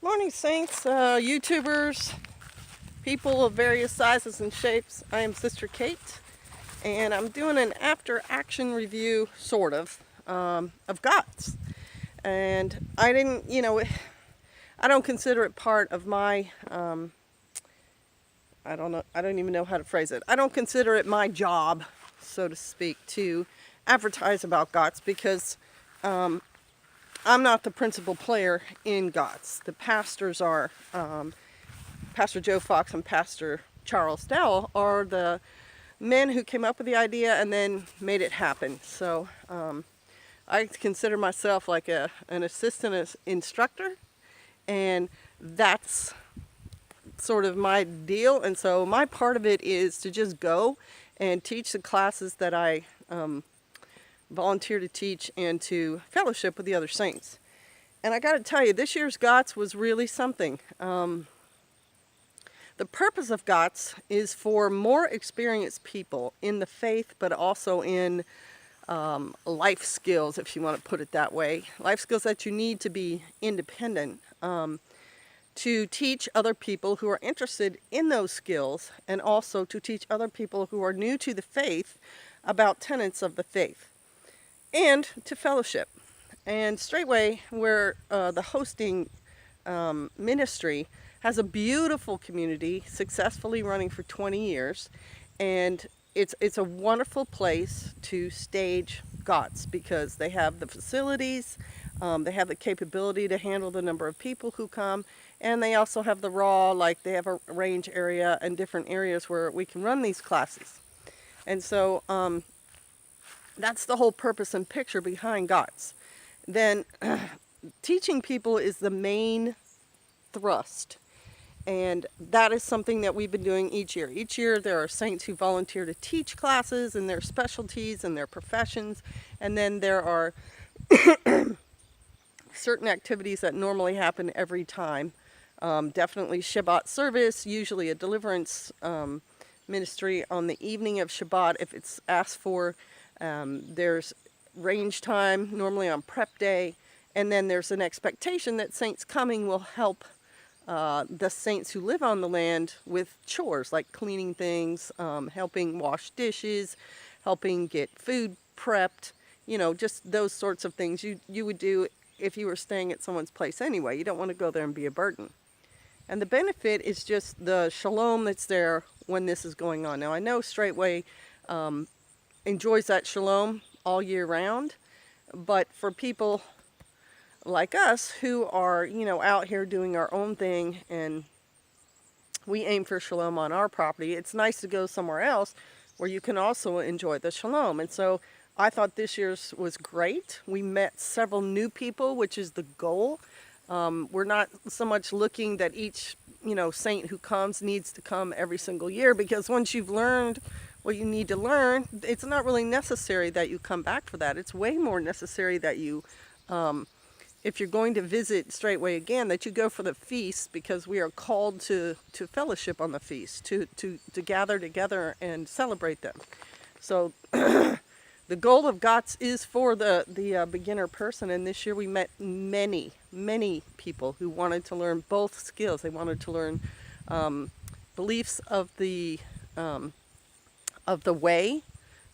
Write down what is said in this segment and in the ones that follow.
Morning, Saints, YouTubers, people of various sizes and shapes. I am Sister Kate, and I'm doing an after-action review, sort of GOTS. And I didn't, I don't consider it part of my, I don't even know how to phrase it. I don't consider it my job, so to speak, to advertise about GOTS because I'm not the principal player in GOTS. The pastors are, Pastor Joe Fox and Pastor Charles Dowell are the men who came up with the idea and then made it happen. So I consider myself like an assistant instructor, and that's sort of my deal. And so my part of it is to just go and teach the classes that I volunteer to teach and to fellowship with the other saints. And I got to tell you, this year's GOTS was really something. The purpose of GOTS is for more experienced people in the faith, but also in life skills, if you want to put it that way. Life skills that you need to be independent, to teach other people who are interested in those skills, and also to teach other people who are new to the faith about tenets of the faith, and to fellowship. And straightway, where the hosting ministry has a beautiful community, successfully running for 20 years, and it's a wonderful place to stage GOTS because they have the facilities, they have the capability to handle the number of people who come, and they also have the raw, like they have a range area and different areas where we can run these classes. And so that's the whole purpose and picture behind GOTS. Then teaching people is the main thrust. And that is something that we've been doing each year. Each year there are saints who volunteer to teach classes in their specialties and their professions. And then there are certain activities that normally happen every time. Definitely Shabbat service, usually a deliverance ministry on the evening of Shabbat if it's asked for. There's range time, normally on prep day, and then there's an expectation that saints coming will help the saints who live on the land with chores like cleaning things, helping wash dishes, helping get food prepped, just those sorts of things you would do if you were staying at someone's place anyway. You don't want to go there and be a burden. And the benefit is just the shalom that's there when this is going on. Now I know straightway enjoys that shalom all year round, but for people like us who are, out here doing our own thing and we aim for shalom on our property, it's nice to go somewhere else where you can also enjoy the shalom. And so I thought this year's was great. We met several new people, which is the goal. We're not so much looking that each, saint who comes needs to come every single year, because once you've learned what you need to learn, it's not really necessary that you come back for that. It's way more necessary that you, if you're going to visit straightway again, that you go for the feast, because we are called to fellowship on the feast, to gather together and celebrate them. So the goal of GOTS is for the beginner person, and this year we met many people who wanted to learn both skills. They wanted to learn beliefs of the way,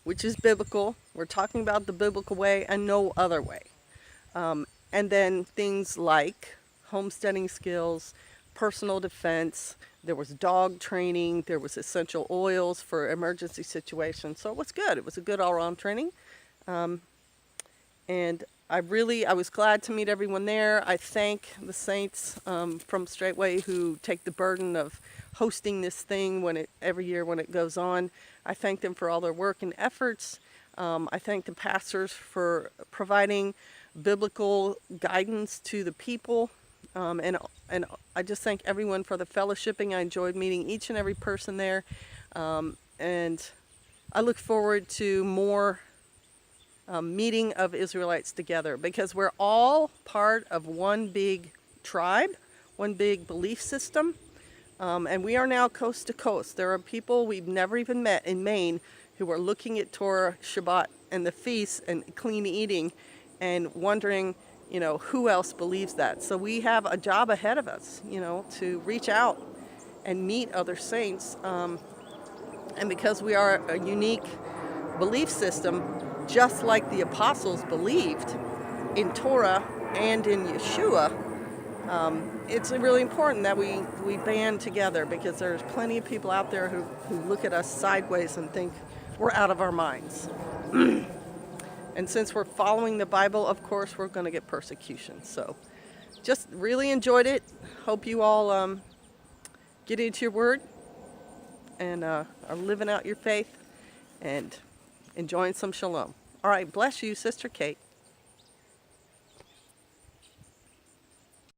which is biblical. We're talking about the biblical way and no other way. And then things like homesteading skills, personal defense, there was dog training, there was essential oils for emergency situations. So it was good. It was a good all-around training. And I was glad to meet everyone there. I thank the saints from Straightway who take the burden of hosting this thing every year when it goes on. I thank them for all their work and efforts. I thank the pastors for providing biblical guidance to the people. And I just thank everyone for the fellowshipping. I enjoyed meeting each and every person there. And I look forward to more meeting of Israelites together, because we're all part of one big tribe, one big belief system. And we are now coast to coast. There are people we've never even met in Maine who are looking at Torah, Shabbat, and the feasts and clean eating and wondering, who else believes that? So we have a job ahead of us, to reach out and meet other saints. And because we are a unique belief system, just like the apostles believed in Torah and in Yeshua, it's really important that we band together, because there's plenty of people out there who look at us sideways and think we're out of our minds. And since we're following the Bible, of course, we're going to get persecution. So just really enjoyed it. Hope you all get into your word and are living out your faith and enjoying some shalom. All right, bless you, Sister Kate.